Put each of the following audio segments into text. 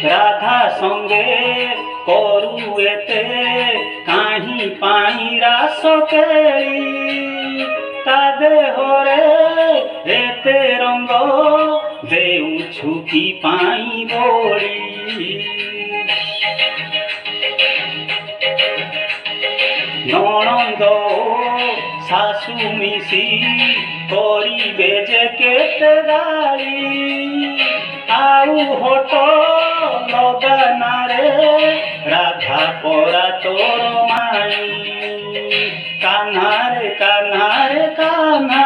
राधा संगे करू एते काहीं पाई रास केली ता देहरे एते रंग देउछु की पाई बोली ननंद शाशु मिसी करिबे जे केते गाली आउ होट लगाना रे राधा परा तोर माई कान्हा रे कान्हा रे कान्हा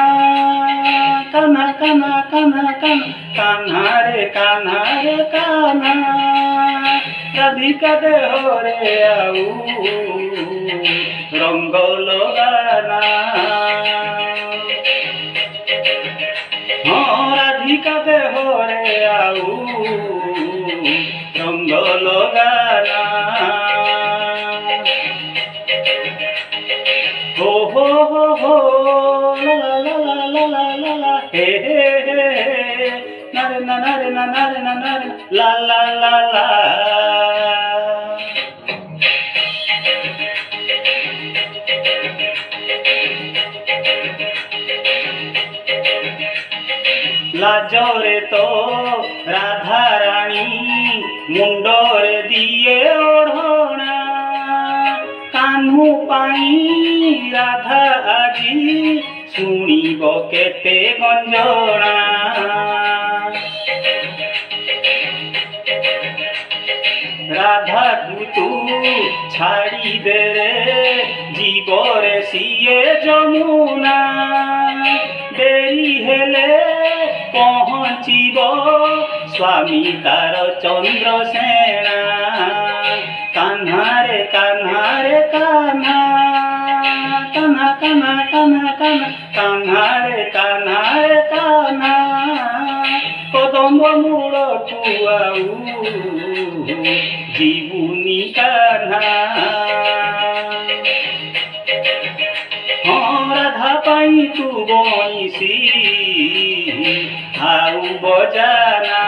कान्हा कान्हा कान्हा कान्हा कान्हा रे कान्हा रे कान्हा राधिका देह रे आऊ रंग लगाना हाँ राधिका देह रे आऊ रंग लगाना हो ला ला ला ला ला ला ला हे नारे ना नारे ना नारे ना नारे ला ला ला ला लाजरे तो राधा रानी मुंडरे दिए ओढ़ना कान्हू पाई राधा आजी शुणिब केते गंजना राधा तू छाड़ी दे रे जीवरे सीए जमुना देरी हेले पहुँचब स्वामी तार चंद्रसेना कान्हा रे कान्हा रे कान्हा कान्हा कान्हा कान्हा कान्हा कान्हा रे कान्हा रे कान्हा कदम्ब मूल कुआऊ जीवुनी कान्हा हाँ राधा पाई तू बंसी आउ बजाना